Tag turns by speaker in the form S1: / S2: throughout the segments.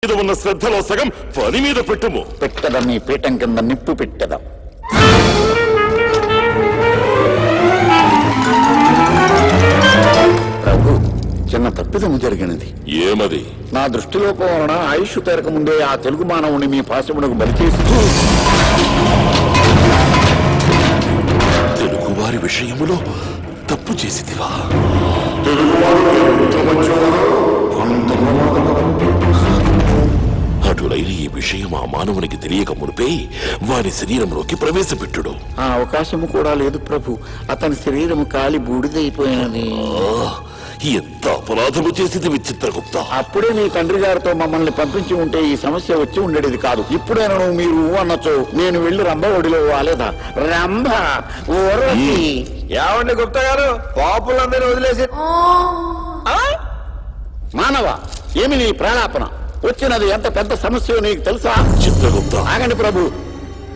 S1: మీద ఉన్న శ్రద్ధలో సగం పని మీద పెట్టుము.
S2: పెట్టడం నీ పీఠం కింద నిప్పు పెట్టదాం. ప్రభు, చిన్న తప్పిదము జరిగినది.
S1: ఏమది?
S2: నా దృష్టిలోపం వలన ఆయుష్ తీరక ముందే ఆ తెలుగు మానవుని మీ పాశమునకు బలిచేసి
S1: తెలుగువారి విషయములో తప్పు చేసిదివా? అటులైన ఈ విషయం ఆ మానవునికి తెలియక మునిపే వారి శరీరంలోకి ప్రవేశపెట్టుడు.
S2: ఆ అవకాశము కూడా లేదు ప్రభు. అతని శరీరము కాలి బూడిదైపోయినది.
S1: ఎంత అపరాధము చేసింది విచిత్రగుప్త!
S2: అప్పుడే మీ తండ్రి గారితో మమ్మల్ని పంపించి ఉంటే ఈ సమస్య వచ్చి ఉండేది కాదు. ఇప్పుడేనను మీరు అన్నచో నేను వెళ్లి రంభ ఒడిలో వాలేదా? రంభ
S3: ఏమండి గుప్తా గారు, పాపులందరూ వదిలేసి
S2: మానవ, ఏమి నీ ప్రాణాపన? వచ్చినది ఎంత పెద్ద సమస్య నీకు తెలుసా?
S1: చిత్రగుప్త,
S2: ఆగండి ప్రభు.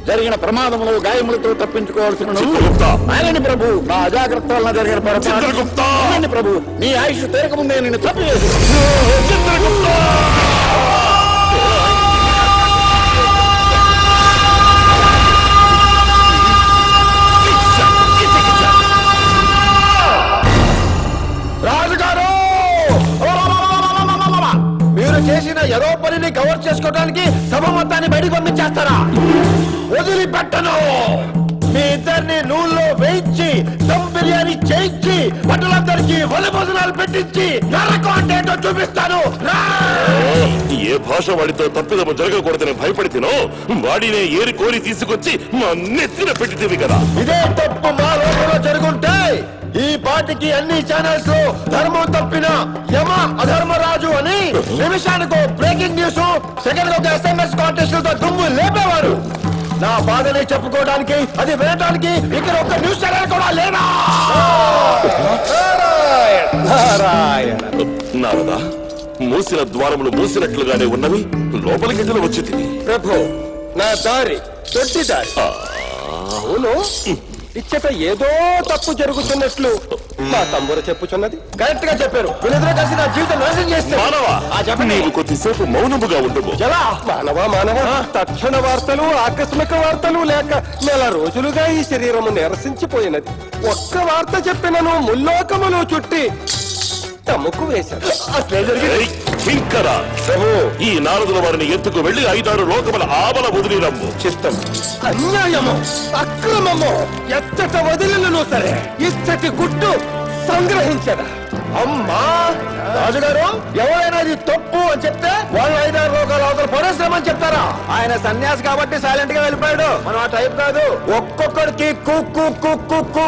S2: జరిగిన ప్రమాదంలో గాయములతో తప్పించుకోవాల్సిన
S1: చిత్రగుప్త,
S2: ఆగండి ప్రభు. నా అజాగ్రత్త వలన జరిగిన
S1: చిత్రగుప్త,
S2: ఆగండి ప్రభు. నీ ఆయుష్ తీరక ముందే నేను తప్పివేసి
S1: చిత్రగుప్త!
S3: రాజుగారు, మీరు చేసిన ఏదో పనిని కవర్ చేసుకోవడానికి సభ మొత్తాన్ని బయటికి పంపించేస్తారా? వదిలిపెట్టను. మీ ఇద్దరిని నూనెలో వేయించి దమ్ బిర్యానీ చేయించి పట్టులందరికీ వలి భోజనాలు పెట్టించి నరకం అంటే ఏంటో చూపిస్తాను.
S1: ఏ భాష వాడితో తప్పిదము జరగకూడదని భయపడితేనో వాడినే ఏరి కోరి తీసుకొచ్చి మా నెత్తిన పెట్టితేవి కదా.
S3: ఇదే తప్పు మా లోపల జరుగుంటే ఈ పార్టీకి అన్ని ఛానల్స్ లో ధర్మం తప్పిన యమ అధర్మరాజు అని నిమిషానికి బ్రేకింగ్ న్యూస్, సెకండ్ ఒక SMS కాంటెస్టులతో దుమ్ము లేపేవారు. నా బాధని చెప్పుకోవడానికి, అది వినడానికి ఇక్కడ ఒక న్యూస్ ఛానల్ కూడా లేదా?
S1: నారదా, మూసిన ద్వారములు మూసినట్లుగానే ఉన్నవి, లోపలికి వచ్చి తిని.
S3: ప్రభు, నా దారి తొట్టి దారి. అవును, ఇచ్చట ఏదో తప్పు జరుగుతున్నట్లు మా తమ్ముడు చెప్పుచున్నది. కరెక్ట్ గా చెప్పారు. వీళ్ళిద్దరూ కలిసి నా జీవితం నాశనం చేస్తే
S1: మానవా,
S3: చెప్పండి.
S1: నీవు కొద్దిసేపు మౌనముగా ఉండము.
S3: ఎలా? మానవ తక్షణ వార్తలు, ఆకస్మిక వార్తలు లేక నెల రోజులుగా ఈ శరీరము నిరసించిపోయినది. ఒక్క వార్త చెప్పినను ముల్లోకములు చుట్టి తమ్ముకు వేశారు.
S1: ఏయ్, కింకరా! ఈ నారదుల వారిని ఎత్తుకు వెళ్లి 5-6 లోకముల ఆవల వదిలి రమ్ము.
S3: చిత్తం. అన్యాయము, అక్రమము ఎచ్చట వదిలినను సరే ఇచ్చటి గుట్టు సంగ్రహించదా? అమ్మా రాజుగారు, ఎవరైనా ఇది తప్పు అని చెప్తే వాళ్ళు 5-6 లోకాల అవతల పరశ్రమని చెప్తారా? ఆయన సన్యాసి కాబట్టి సైలెంట్ గా వెళ్ళిపోయాడు. మనం ఆ టైప్ కాదు. ఒక్కొక్కడికి కుక్కు కుక్కు కుక్కు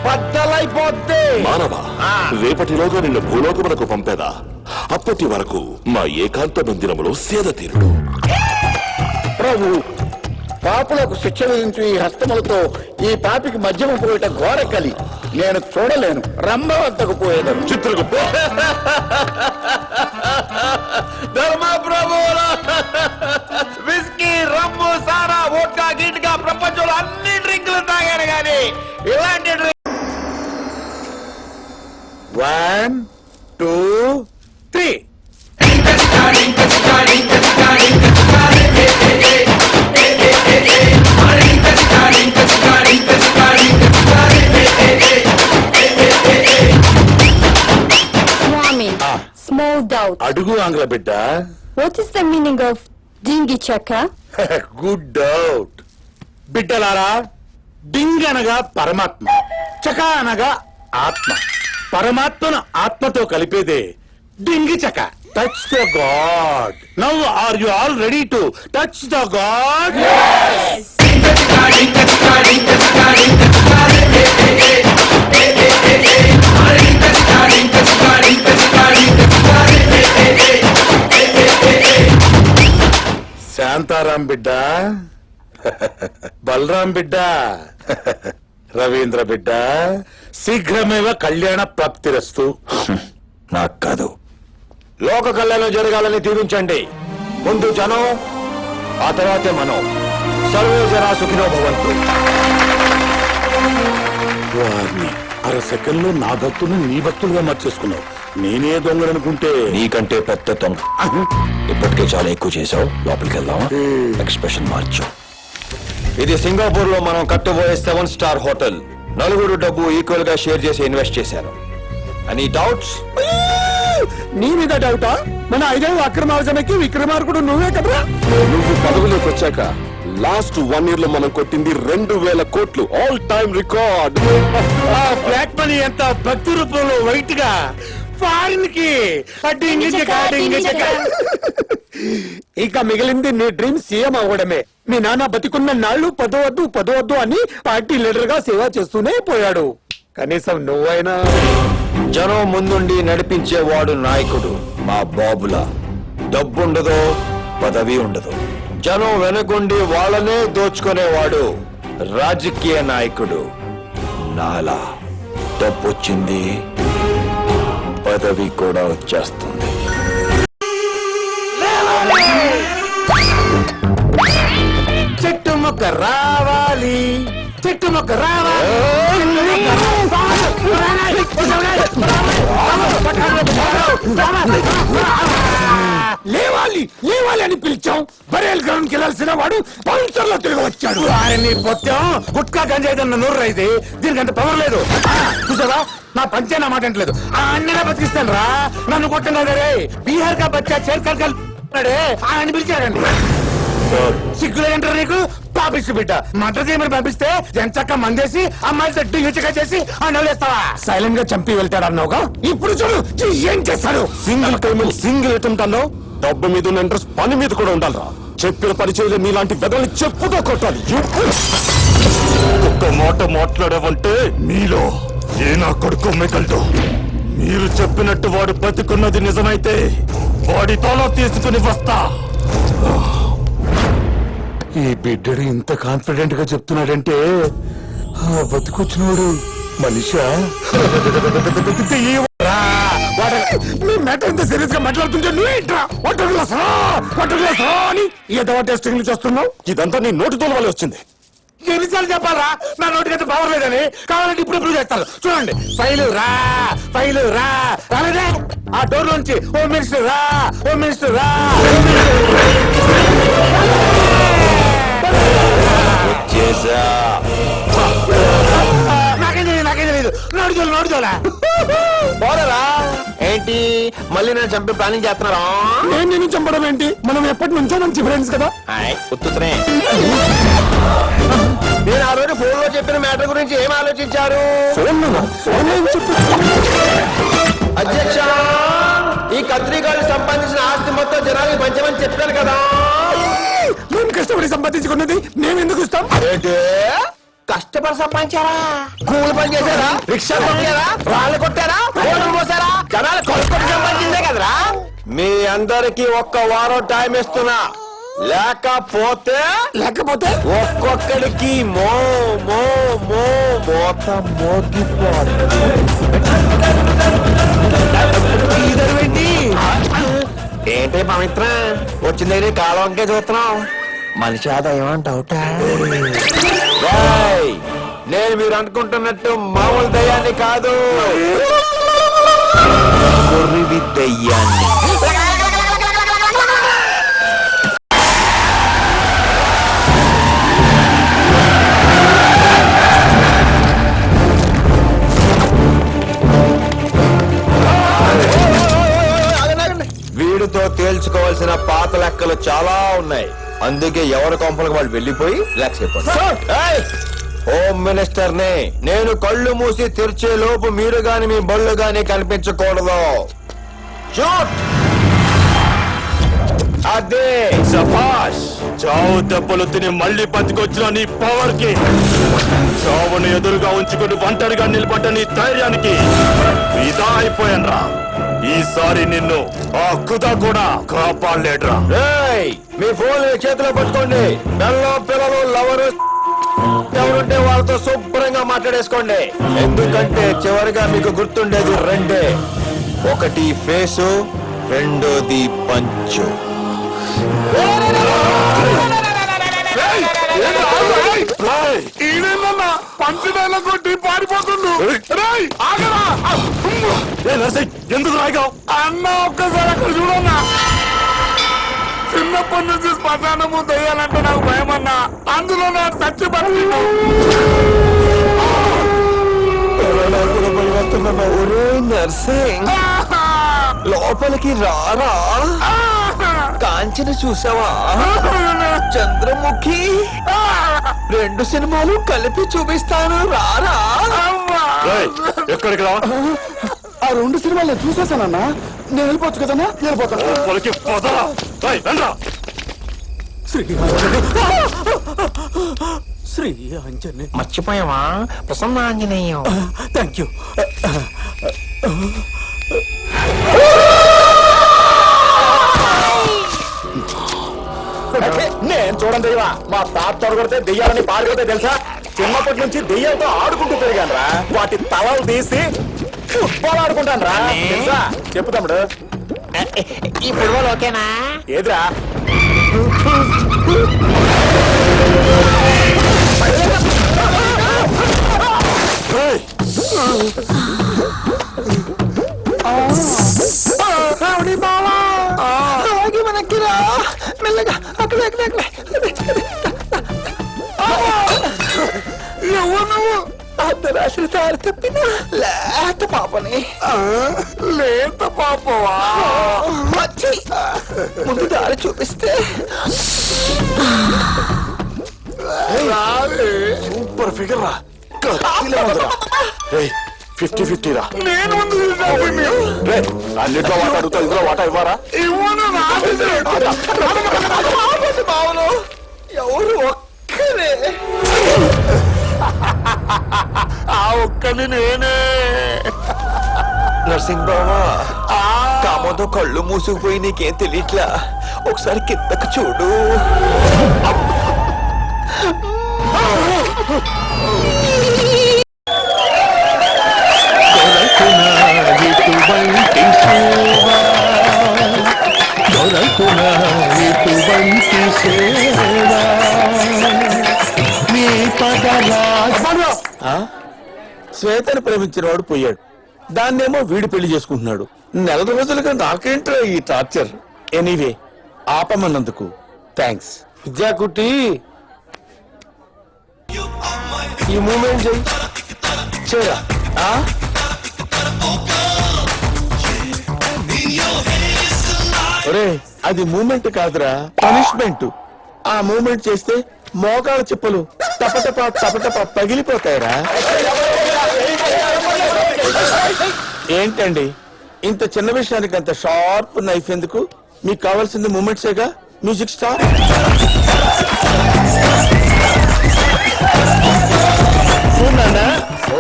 S3: బద్దలైపోద్ది.
S1: మానవ, రేపటిలోగా నిన్ను భూలోకమునకు పంపేదా. అప్పటి వరకు మా ఏకాంత మందిరములో సేద తీరుడు.
S2: ప్రభు, పాపులకు శిక్ష విధించు ఈ హస్తములతో ఈ పాపికి మధ్యమ పోయేట ఘోర కలి నేను చూడలేను. రంభ వద్దకు పోయేదను.
S1: చిత్రగుప్త,
S3: ధర్మ ప్రభువుల విస్కీ, రమ్ము, సారా, వోడ్కా, గిట్కా ప్రపంచంలో అన్ని డ్రింకులు తాగాను కానీ ఇలాంటి డ్రింక్
S2: 1, 2, 3.
S4: Swami, small doubt.
S2: అడుగు ఆంగ్ల బిడ్డ.
S4: What is the meaning of dingy chaka?
S2: Good doubt. బిడ్డలారా, డింగ్ అనగా పరమాత్మ, చక అనగా ఆత్మ. పరమాత్మను ఆత్మతో కలిపేదే డింగి చక. Touch the God. Now are you all ready to touch the God? Shantaram బిడ్డ, బలరాం బిడ్డ, రవీంద్ర బిడ్డ, శీఘ్రమేవ కళ్యాణ ప్రాప్తిరస్తు.
S3: నాకు కాదు, లోక కళ్యాణం జరగాలని దీవించండి. ముందు జనం, ఆ తర్వాతే మనం. సర్వే జనా సుఖినో భవంతు.
S2: వారిని అర సెకండ్లో నా భక్తుల్ని నీ భక్తులుగా మార్చేసుకున్నావు. నేనే దొంగలనుకుంటే
S3: నీకంటే పెద్ద దొంగ. ఇప్పటికే చాలా ఎక్కువ చేసావు. లోపలికి వెళ్దామా? ఎక్స్ప్రెషన్ మార్చు. ఇది సింగపూర్ లో మనం కట్టబోయే 7 స్టార్ హోటల్. నలుగురు డబ్బు ఈక్వల్ గా షేర్ చేసి ఇన్వెస్ట్ చేశాను. Any doubts?
S2: నీ మీద డౌటా? మన 5 అక్రమార్జనకి విక్రమార్కుడు నువ్వే కదరా.
S1: నువ్వు పదవిలోకి వచ్చాక లాస్ట్ 1 year లో మనం కొట్టింది 2,000 కోట్లు, all time record.
S2: Black money ఎంత భక్తి రూపంలో వైట్ గా ఫారిన్ కి ఇక మిగిలింది నీ డ్రీమ్ సీఎం అవ్వడమే. మీ నాన్న బతికున్న నాళ్ళు పదవద్దు అని పార్టీ లీడర్ గా సేవ చేస్తూనే పోయాడు. కనీసం నువ్వైనా.
S3: జనం ముందుండి నడిపించేవాడు నాయకుడు. మా బాబులా డబ్బుండదు, పదవి ఉండదు. జనం వెనకుండి వాళ్ళనే దోచుకునేవాడు రాజకీయ నాయకుడు. నాలా డబ్బొచ్చింది, పదవి కూడా వచ్చేస్తుంది.
S2: చెట్టు మొక్క రావాలి, చెట్టు మొక్క రావాలి. లేవాలి లేవాలి అని పిలిచాం. బరేల్ గ్రౌండ్ కి వెళ్ళాల్సిన వాడు పౌన్సర్ లో తిరిగి వచ్చాడు. ఆయన్ని పొత్తం గుట్కా గంజాయిదన్న నోరు రైతే దీనికి అంత పవర్ లేదు. చూసావా, నా పంచే నా మాట అంటలేదు. అన్నీ బతికిస్తాను రా. నన్ను కొట్టంగా రే. బీహార్ కా బచ్చా చేర్కల్ కల్పడే ఆయన పిలిచాడండి. సిగ్గులేంటారు నీకు? పాపిస్తు బిడ్డ మటర్ చేయమని పంపిస్తే జంచక్క మందేసి అమ్మాయిలతో డింగిచగా చేసి ఆ నవ్వులేస్తావా? సైలెంట్ గా చంపి వెళ్తాడు అన్నావుగా, ఇప్పుడు చూడు ఏం చేస్తాడు.
S1: సింగిల్ పేమెంట్ సింగిల్ అటెంప్ట్ అన్నావు. డబ్బు మీద ఉన్న ఇంట్రెస్ట్ పని మీద కూడా ఉండాలిరా. చెప్పిన పరిచయం మీలాంటి వెదల్ని చెప్పుతో కొట్టాలి. ఒక్క మాట మాట్లాడావంటే మీలో ఏ నా కొడుకు మిగలదు. మీరు చెప్పినట్టు వాడు బతుకున్నది నిజమైతే వాడి తోలో తీసుకుని వస్తా.
S2: ఈ బిడ్డడు ఇంత కాన్ఫిడెంట్ గా చెప్తున్నాడంటే ఆ బతుకొచ్చినోడు మనిషా? ఎంత సీరియస్ గా మాట్లాడుతుంటే అని ఏదో టెస్టింగ్ చేస్తున్నావు.
S1: ఇదంతా నీ నోటి తోలవలే వచ్చింది.
S2: ఎన్నిసార్లు చెప్పాలా నా నోటికైతే పవర్ లేదని? కావాలంటే ఇప్పుడు ప్రూవ్ చేస్తాను. చూడండి, ఫైలు రా రాలేదే. ఆ డోర్ నుంచి హోమ్ మినిస్టర్ రా, హోమ్ మినిస్టర్ రా. నాకేం తెలియదు. నోడుచోలా
S3: పోలరా ఏంటి? మళ్ళీ నేను చంపే ప్లానింగ్ చేస్తున్నారా?
S2: నేను నిన్ను చంపడం ఏంటి? మనం ఎప్పటి నుంచో మంచి ఫ్రెండ్స్ కదా.
S3: ఉత్తునే. నేను ఆ రోజు ఫోన్ లో చెప్పిన మ్యాటర్ గురించి ఏం ఆలోచించారు? అధ్యక్ష, ఈ కత్రికాళ్ళు సంపాదించిన ఆస్తి మొత్తం జనానికి పంచమని చెప్పాను కదా.
S2: మేము కష్టపడి సంపాదించుకున్నది మేము ఎందుకు ఇస్తాం?
S3: ఏంటి కష్టపడి సంపాదించారా? కూలి పని చేశారా? రిక్షా కొట్టారా? రాళ్ళు కొట్టారా? ఓడలు పోసారా? జనాలు కొనుక్కొని సంపాదించిందే కదరా. మీ అందరికి 1 వారం టైం ఇస్తున్నా. లేకపోతే ఒక్కొక్కడికి మోత మోగిపోతుంది. ఏంటి పవిత్ర వచ్చింది కాలంకే చూస్తున్నావు? మనిషి ఆదాయం అంటావుట. నేను మీరు అనుకుంటున్నట్టు మామూలు దయ్యాన్ని కాదు, కొర్రివి దయ్యాన్ని. వీడితో తేల్చుకోవాల్సిన పాత లెక్కలు చాలా ఉన్నాయి. అందుకే ఎవరి కొంపలకు వాళ్ళు వెళ్ళిపోయి హోమ్ మినిస్టర్ ని నేను కళ్ళు మూసి తెరిచే లోపు మీరు గాని మీ బళ్ళు గాని కనిపించకూడదు. అదే
S1: శభాష్. చావు దెబ్బలు తిని మళ్ళీ బతికొచ్చిన నీ పవర్ కి, చావును ఎదురుగా ఉంచుకుని ఒంటరిగా నిలబడ్డ నీ ధైర్యానికి ఇదా అయిపోయాన్రా. ఈసారి నిన్ను ఆ కుదా కూడా కాపాడలేడ్రా.
S3: మీ ఫోన్ చేతిలో పట్టుకోండి. పిల్లలు లవరు ఎవరుంటే వాళ్ళతో శుభ్రంగా మాట్లాడేసుకోండి. ఎందుకంటే చివరిగా మీకు గుర్తుండేది 2. ఒకటి ఫేసు, రెండోది పంచు.
S2: పంచదాల కొట్టి పారిపోతుండు. రేయ్, ఆగరా!
S1: ఎందుకు రాగావు?
S2: అన్న ఒక్కసారి అక్కడ చూడన్నా. చిన్నప్పటి నుంచి శ్మశానము దయ్యాలంటే నాకు భయమన్నా. అందులో నాకు సచ్చి బతికిండు.
S3: ఒరే నర్సింగ్, లోపలికి రారా. కాంచన చూసావా? చంద్రముఖి 2 సినిమాలు కలిపి చూపిస్తాను, రారా.
S1: రేయ్, ఎక్కడికి రా?
S2: ఆ 2 సినిమాలు నేను చూసేసానన్నా. నేను వెళ్ళిపోవచ్చు కదన్నా, వెళ్ళిపోతాను.
S1: లోపలికి పోతారా? రేయ్, రండ్రా.
S5: శ్రీ ఆంజనేయ.
S3: మర్చిపోయావా? ప్రసన్న ఆంజనేయం.
S5: Thank you.
S2: నేను చూడండి దెయ్యమా. మా తాత తొడగొడితే దెయ్యాలని పారిపోతే తెలుసా? చిన్నప్పటి నుంచి దెయ్యాలతో ఆడుకుంటూ పెరిగాను రా. వాటి తలలు తీసి ఫుట్బాల్ ఆడుకుంటాను రా. తెలుసా? చెప్పు తమ్ముడు.
S3: ఈ ఫుట్బాల్ ఓకేనా?
S2: ఏదిరా?
S1: రేయ్,
S3: మనకిరా మెల్లగా అక్కడ అర్ధరాశులు దారి తప్పిన లేత పాపని.
S2: లేత పాపవా?
S3: వచ్చి ముందు దారి చూపిస్తే
S1: సూపర్ ఫిగర్ రా. కత్తిలా ఉందిరా. రేయ్, 50-50 రా.
S2: నేను ముందు చూసాను.
S1: రేయ్, అన్నిట్లో వాట అడుగుతా, ఇందులో వాట ఇవ్వరా?
S2: ఇవ్వను
S3: బావలు ఎవరు ఒక్కరే.
S2: ఆ ఒక్కని నేనే.
S3: నర్సింగ్ బావా, కామతో కళ్ళు మూసుకుపోయి నీకేం తెలియట్లా. ఒకసారి కిందకు చూడు.
S2: శ్వేతను ప్రేమించిన వాడు పోయాడు. దాన్నేమో వీడు పెళ్లి చేసుకుంటున్నాడు. నెల రోజులుగా నాకేంట్రా ఈ టార్చర్. ఎనీవే, ఆపమన్నందుకు థ్యాంక్స్. విద్యాకుట్టి, ఈ మూమెంట్ చెయ్యి. చేయరా. ఒరే, అది మూమెంట్ కాదురా, పనిష్మెంట్. ఆ మూమెంట్ చేస్తే మోకాళ్ళ చెప్పులు టపటప టపటప పగిలిపోతాయిరా. ఏంటండి ఇంత చిన్న విషయానికి అంత షార్ప్ నైఫ్ ఎందుకు? మీకు కావాల్సింది మూమెంట్సేగా. Music star.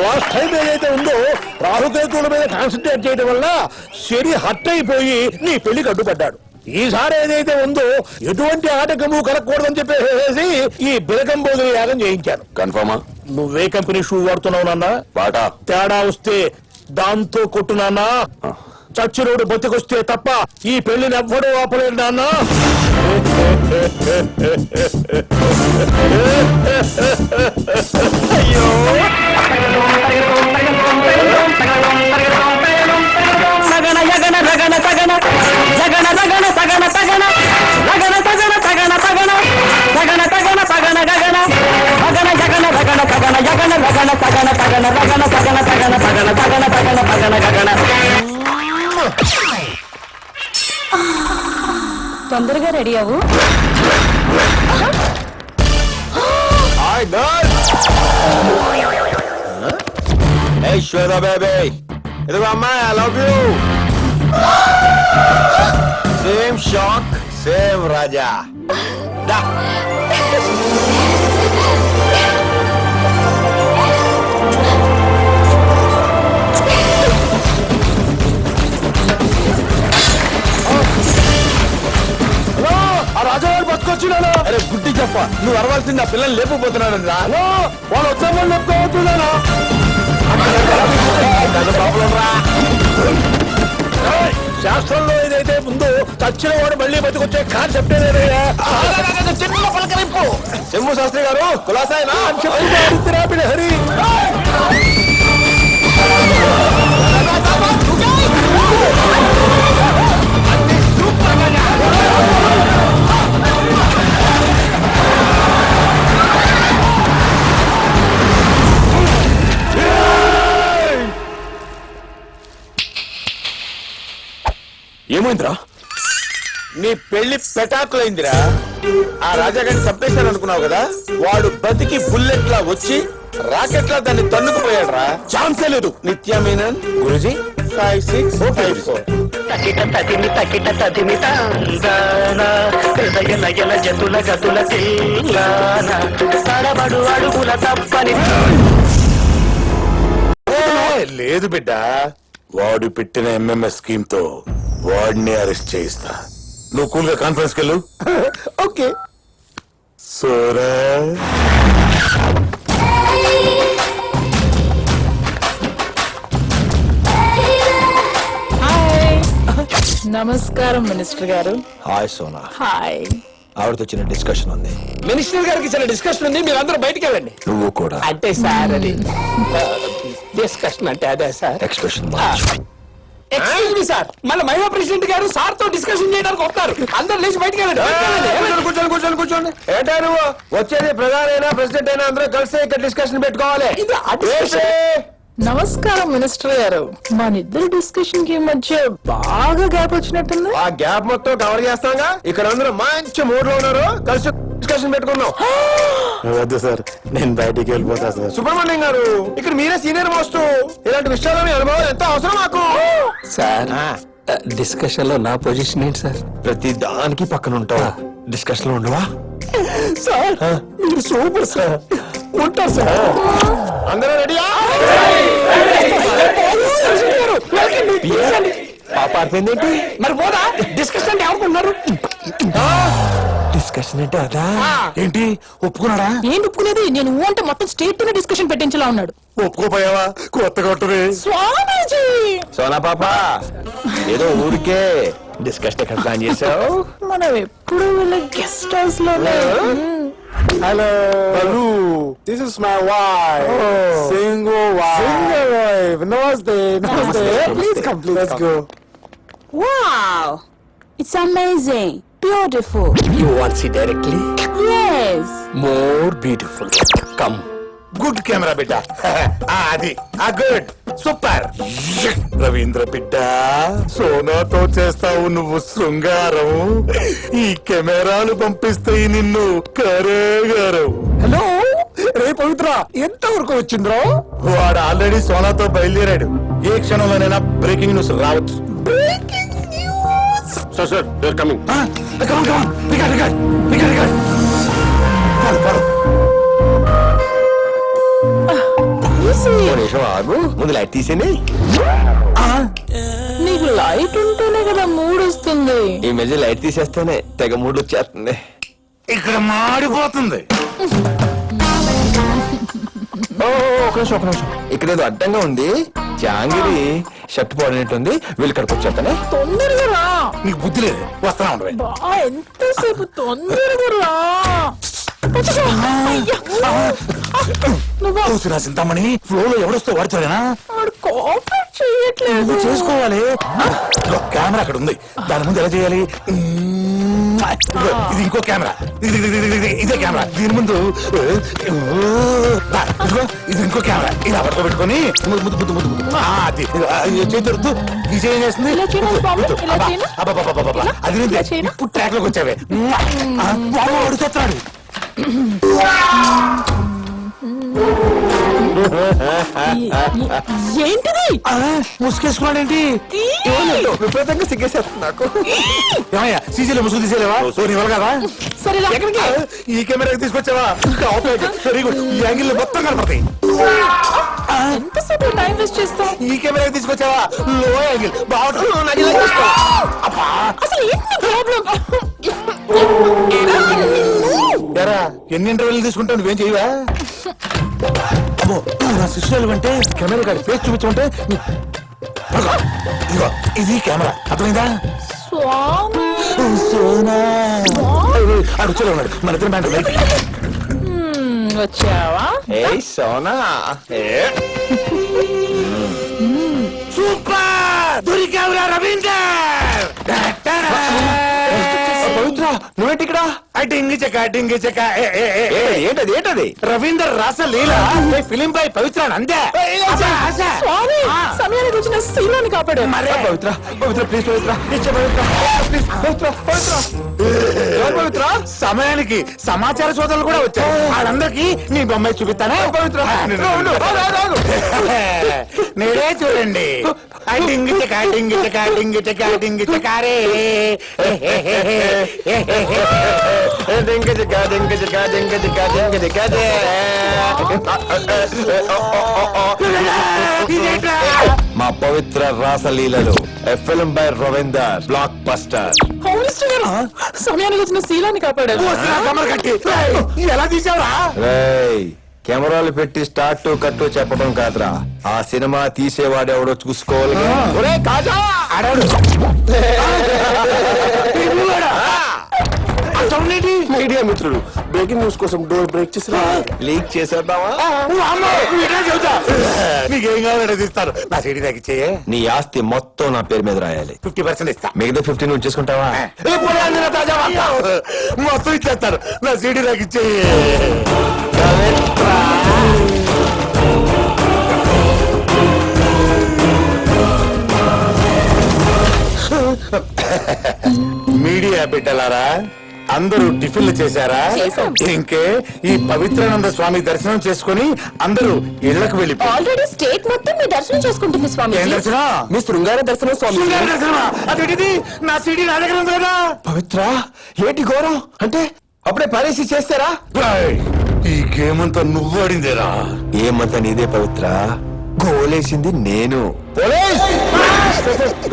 S2: లాస్ట్ టైం ఏదైతే ఉందో రాహుకేతువుల మీద కాన్సన్ట్రేట్ చేయడం వల్ల శని హట్ అయిపోయి నీ పెళ్లికి అడ్డుపడ్డాడు. ఈసారి ఏదైతే ఉందో ఎటువంటి ఆటకము కలగకూడదని చెప్పేసి ఈ బిలకంబోధుల యాగం చేయించాను.
S1: కన్ఫర్మా?
S2: నువ్వే కంపెనీ షూ వాడుతున్నావు నాన్న?
S1: బాటా.
S2: తేడా వస్తే దాంతో కొట్టు నాన్న. చచ్చిరోడు బతికొస్తే తప్ప ఈ పెళ్లిని ఎవ్వడూ ఆపలేడు నాన్న. అయ్యో,
S5: సగన యగన రగన సగన జగన రగన సగన సగన రగన సగన సగన సగన సగన సగన సగన గగన సగన జగన రగన సగన యగన రగన సగన సగన రగన సగన సగన సగన సగన సగన సగన గగన.
S4: తొందరగా రెడీ అవ్వు.
S3: శ్వేత బేబీ, ఇదిగో అమ్మాయి, I love you. Same shock, same Raja. దా.
S2: రాజావాడు బతుకొచ్చినాను. అరే గుడ్డి చెప్ప, నువ్వు అరవాల్సింది ఆ పిల్లలు లేకపోతున్నాను రా. వాళ్ళు వచ్చామని చెప్పుకోవచ్చున్నాను. శాస్త్రంలో ఏదైతే ముందు చచ్చిన వాడు మళ్ళీ బతికొచ్చే కాన్సెప్ట్
S3: చిన్న పలకరింపు. చెమ్ము బాబు శాస్త్రి గారు కులాసాయనా అని చెప్పి హరి
S1: ఏమైందిరా?
S2: నీ పెళ్లి పెటాకులైందిరా. ఆ రాజాగారిని చంపేశాను అనుకున్నావు కదా, వాడు బతికి బుల్లెట్ లా వచ్చి రాకెట్ లా దాన్ని తన్నుకుపోయాడు రా. ఛాన్సే లేదు. నిత్య మీనన్ గురుజీ 5654.
S5: తకిట తదిమి తకిట తదిమి తందన హృదయ లయల జతుల గతుల తిల్లాన తడబడు అడుగుల తప్పని
S2: లేదు బిడ్డ, వాడు పెట్టిన ఎంఎంఎస్ స్కీమ్ తో వాడిని అరెస్ట్ చేయిస్తా. నువ్వు కూల్ గా కాన్ఫరెన్స్ కెళ్ళు.
S3: ఓకే
S2: సోరా
S4: నమస్కారం మినిస్టర్ గారు.
S3: హాయ్ సోనా.
S4: హాయ్.
S3: ఆవిడతో చిన్న డిస్కషన్ ఉంది.
S6: మినిస్టర్ గారికి చిన్న డిస్కషన్ ఉంది, మీరు అందరూ బయటికి వెళ్ళండి.
S3: నువ్వు కూడా
S6: అంటే సార్ అది డిస్కషన్ అంటే అదే sir.
S3: Expression
S6: excuse me sir, మళ్ళీ మహిళా ప్రెసిడెంట్ గారు సార్ తో డిస్కషన్ చేయడానికి వస్తారు. అందరూ లేచి బయటికి వెళ్ళండి.
S3: కూర్చోండి కూర్చోండి కూర్చోండి. ఏంటా నువ్వు వచ్చేది? ప్రధాని అయినా ప్రెసిడెంట్ అయినా అందరూ కలిసి ఇక్కడ డిస్కషన్ పెట్టుకోవాలి.
S6: ఇది ఆ discussion.
S4: నమస్కారం మినిస్టర్ గారు. మన ఇద్దరు డిస్కషన్ కి మధ్య బాగా గ్యాప్ వచ్చినట్టుంది.
S3: ఆ గ్యాప్ మొత్తం కవర్ చేస్తాగా. ఇక్కడ అందరూ మంచి మూడ్ లో ఉన్నారు, కలిసి డిస్కషన్ పెట్టుకున్నాం.
S2: వద్దు సార్, నేను బయటికి వెళ్ళిపోతా సార్.
S3: సుబ్రహ్మణ్యం గారు, ఇక్కడ మీరే సీనియర్ మోస్ట్. ఇలాంటి విషయాలని అనుభవం ఎంతో అవసరం మాకు.
S6: సార్ డిస్కషన్ లో నా పొజిషన్ ఏంటి సార్?
S3: ప్రతి దానికి పక్కన ఉంటావా? డిస్కషన్ లో ఉండవా?
S6: సార్ మీరు సూపర్ సార్. ఉంటారు సార్.
S3: అందరూ రెడీయా? పాప అర్థమైందేంటి?
S6: మరి పోదా డిస్కషన్ అంటే ఎవరుకున్నారు?
S3: డిస్కషన్ అంటే అదా?
S2: ఏంటి ఒప్పుకున్నాడా?
S4: ఏంటి ఒప్పుకునేది? నేను ఊ అంటే మొత్తం స్టేట్ తోనే డిస్కషన్ పెట్టించలా ఉన్నాడు.
S2: ఒప్పుకోపోయావా? కొత్తగా ఉంటుంది.
S4: స్వామీజీ,
S3: సోనా పాప, ఏదో ఊరికే డిస్కషన్ ఎక్కడ ప్లాన్ చేసావు?
S4: మనం ఎప్పుడు వీళ్ళ గెస్ట్ హౌస్ లోనే.
S2: హలో బలు, this is my wife. Single wife. నమస్తే నమస్తే. Please come, let's go.
S7: Wow! It's amazing. Beautiful.
S6: You want see directly?
S7: Yes.
S6: More beautiful. Come.
S2: Good camera బిడ్డ. అది గుడ్ సూపర్. రవీంద్ర బిడ్డ, సోనాతో చేస్తావు నువ్వు శృంగారం, ఈ కెమెరాలు పంపిస్తాయి నిన్ను కరేగారం.
S3: హలో రే పవిత్ర, ఎంత వరకు వచ్చిండ్రో?
S2: వాడు ఆల్రెడీ సోనాతో బయలుదేరాడు. ఏ క్షణంలోనైనా బ్రేకింగ్ న్యూస్ రావచ్చు.
S1: Sir they are coming.
S3: ఆగు, ముందు లైట్ తీసేయండి.
S4: నీకు లైట్ ఉంటేనే కదా మూడ్ వస్తుంది.
S3: ఈ మధ్య లైట్ తీసేస్తేనే తెగ మూడు వచ్చేస్తుంది.
S2: ఇక్కడ మాడిపోతుంది.
S3: ఒక నిమిషం. ఇక్కడ ఏదో అడ్డంగా ఉంది. జాంగిరి షర్ట్ పోడినట్టుంది. వీళ్ళు ఇక్కడికి వచ్చేస్తానే.
S4: తొందరగా రా.
S2: నీకు బుద్ధి లేదు. వస్తానా ఉండవే.
S4: బా, ఎంతసేపు? తొందరగా రా. నువ్వు
S2: చూసినా చింతామణి, ఫ్లో లో ఎవడొస్తే వాడుతాడేనా?
S4: వాడు కోఆపరేట్ చేయట్లేదు.
S2: నువ్వు చేసుకోవాలి. ఇదిగో కెమెరా అక్కడ ఉంది, దాని ముందు ఎలా చేయాలి? ఇదిగో, ఇది ఇంకో కెమెరా. ఇదే కెమెరా. దీని ముందు ఇదిగో, ఇది ఇంకో కెమెరా. ఇలా పడుకోబెట్టుకొని ముద్దు ముద్దు ముద్దు ముద్దు. అది చేతురుతూ ఈ చేయం చేస్తుంది.
S4: ఇలా చేయను బాబు, ఇలా చేయను.
S2: అబ్బా, అది
S4: ఇలా
S2: నిందే.
S4: చేయను.
S2: ఇప్పుడు ట్రాక్ లోకి వచ్చావే. అడుగుతున్నాడు.
S4: ఏంటిది?
S2: ముసుకేసుకోవాలేంటి?
S3: విపరీతంగా సిగ్గేసేస్తుంది నాకు.
S2: ఏమయ్యా, సీసీలో ముసుగు తీసేలేవా? నీ వల్ల కదా.
S4: సరే రా.
S2: ఈ కెమెరా తీసుకొచ్చావా? Very good. ఈ యాంగిల్ మొత్తం కనపడతాయి.
S4: ఎంతసేపు టైం వేస్ట్ చేస్తావు?
S2: ఈ కెమెరా తీసుకొచ్చావా? లో యాంగిల్ బాగుంటుంది. అబ్బా,
S4: అసలు ఏంటి ప్రాబ్లం?
S2: ఎరా, ఎన్ని ఇంటర్వ్యూలు తీసుకుంటావు? నువ్వేం చేయవా? అబ్బో, నా శిష్యులు అంటే కెమెరా కాడి ఫేస్ చూపించమంటే ఇదిగో, ఇది కెమెరా. అర్థమైందా?
S4: స్వామి,
S2: సోనా అడుగులో ఉన్నాడు. మన ఇద్దరు బ్యాండ్ లైట్
S4: వచ్చావా
S3: ఏ సోనా
S2: సూపర్ దొరికావురా రవీందర్
S3: పవిత్ర నువ్వేంటి ఇక్కడ
S2: డింగి చెక్క
S3: ఏంటది ఏంటది
S2: రవీందర్ రాసలీల ఫిలిం పై పవిత్ర అందే
S4: స్వామి సమయానికి వచ్చిన శీలాన్ని కాపాడు
S2: మరే
S3: పవిత్ర పవిత్ర ప్లీజ్ పవిత్ర ఇచ్చే పవిత్ర ప్లీజ్ పవిత్ర పవిత్ర ఎవరు పవిత్ర
S2: సమయానికి సమాచార సోదరులు కూడా వచ్చారు వాళ్ళందరికీ నీ బొమ్మాయి చూపిస్తానా
S3: పవిత్ర రాను, రాను, రాను.
S2: నేడే చూడండి డింగి చెక్క రే
S3: మా పవిత్ర రాసలీలలు film by Ravinder blockbuster
S4: home minister గారు సమయానికి వచ్చిన శీలాన్ని కాపాడారు
S2: కట్టి ఎలా తీసావా
S3: రేయ్ కెమెరాలు పెట్టి స్టార్ట్ కట్టు చెప్పడం కాదురా ఆ సినిమా తీసేవాడెవడో చూసుకోవాలి ఒరేయ్ కాజా
S2: ఆడాడు
S3: మీడియా మిత్రులు బ్రేకింగ్ న్యూస్ కోసం డోర్ బ్రేక్ చేసి లీక్ చేసేద్దామా
S2: నీకేం కావాలంటే తీస్తారు నా సీడీ తగ్గించేయే
S3: నీ ఆస్తి మొత్తం నా పేరు మీద రాయాలి
S2: 50% ఇస్తా
S3: మిగతా 50 నువ్వు చేసుకుంటావా
S2: మొత్తం ఇచ్చేస్తారు నా సీడీ తగ్గించేయే మీడియా బిడ్డలారా అందరూ టిఫిన్లు చేశారా ఇంకే ఈ పవిత్రానంద స్వామి దర్శనం చేసుకుని అందరూ ఇళ్లకు వెళ్ళిపోయారు
S7: ఆల్రెడీ స్టేట్ మొత్తం మీ దర్శనం చేసుకుంటుంది స్వామి
S2: ఏం దర్శనం
S3: మీ శృంగార దర్శనం స్వామి
S2: శృంగార దర్శనమా? అదేంటిది నా సీడీ నా దగ్గర ఉంది కదా
S3: పవిత్ర ఏంటి ఘోరం అంటే అప్పుడే పారేసి చేస్తారా
S2: రాయ్, ఈ గేమ్ అంతా నువ్వు ఆడిందేరా
S3: ఏమంత నీదే పవిత్ర గోలేసింది నేను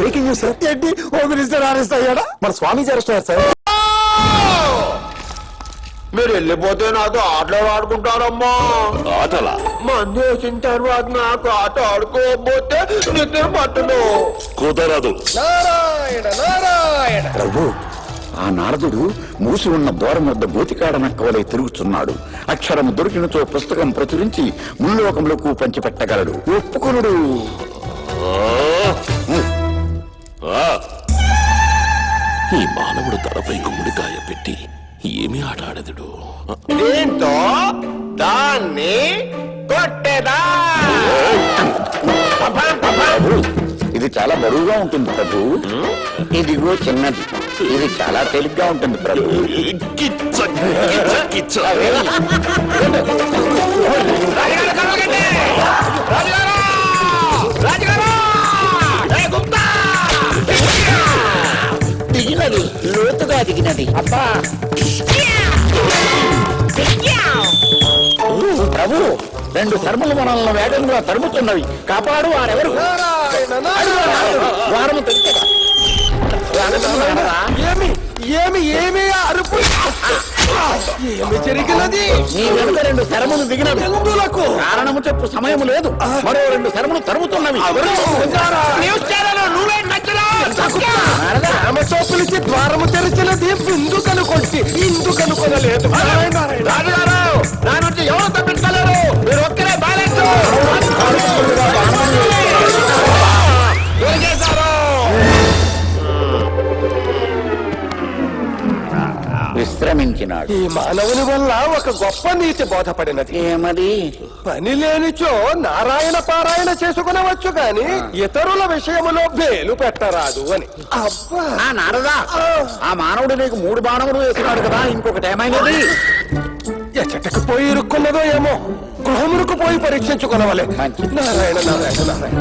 S3: బ్రేకింగ్ న్యూస్ సార్
S2: ఏంటి హోమ్ మినిస్టర్ అరెస్ట్ అయ్యాడా
S3: మన స్వామీజీ అరెస్ట్ అయ్యారు సార్
S1: మీరు వెళ్ళిపోతే నాతో ఆటలు ఆడుకుంటారమ్మా ఆటలా మంది వేసిన తర్వాత నాకు ఆట ఆడుకోకపోతే నిద్ర పట్టను కుదరదు
S3: నారాయణ నారాయణ
S8: ప్రభు ఆ నారదుడు మూసి ఉన్న దూరం వద్ద భూతికాడ నక్కవలై తిరుగుతున్నాడు. అక్షరము దొరికినచో పుస్తకం ప్రచురించి ముల్లోకములకు పంచిపెట్టగలడు. ఒప్పుకొనుడు.
S1: ఈ మానవుడు తలపై గుమ్మడికాయ పెట్టి ఏమి ఆట ఆడదుడు
S3: దీంతో దాన్ని కొట్టేదా
S8: ప్రభు, ఇది చాలా బరువుగా ఉంటుంది ప్రభు. ఇదిగో చిన్నది, ఇది చాలా తేలిగ్గా ఉంటుంది ప్రభు.
S1: కిచ్చ కిచ్చ
S8: దిగినది, లోతుగా దిగినది. అబ్బా ప్రభు, 2 శర్మలు మనల్ని వేగంగా తరుముతున్నవి. కాపాడు వారెవరు? ద్వారము తెరిచెదా?
S3: ఏమి ఏమి ఏమి అరుపు ఏమి జరిగినది
S8: నీ వెనుక 2 శరములు దిగినవి.
S3: ఎందులకు
S8: కారణము చెప్పు, సమయము లేదు. మరో 2 శరములు తరుముతున్నవి.
S3: ఆమెతో పిలిచి ద్వారము తెరిచినది బిందుకను కొట్టి ఇందుకనుకొనలేదు రాజుగారు నా నుంచి ఎవరు తప్పించలేరు మీరు ఒక్కరే బ్యాలెన్స్
S8: విశ్రమించినాడు.
S3: ఈ మానవుని వల్ల ఒక గొప్ప నీతి బోధపడినది.
S8: ఏమది?
S3: పని లేనిచో నారాయణ పారాయణ చేసుకునవచ్చు గాని ఇతరుల విషయములో వేలు పెట్టరాదు అని. అబ్బా
S8: ఆ నారదా, ఆ మానవుడు నీకు 3 బాణములు వేసినాడు కదా, ఇంకొకటి ఏమైనది?
S3: ఎచ్చటకు పోయి ఇరుక్కున్నదో ఏమో, గృహమునకు పోయి పరీక్షించుకునవలే.
S8: మంచిది.
S3: నారాయణ నారాయణ నారాయణ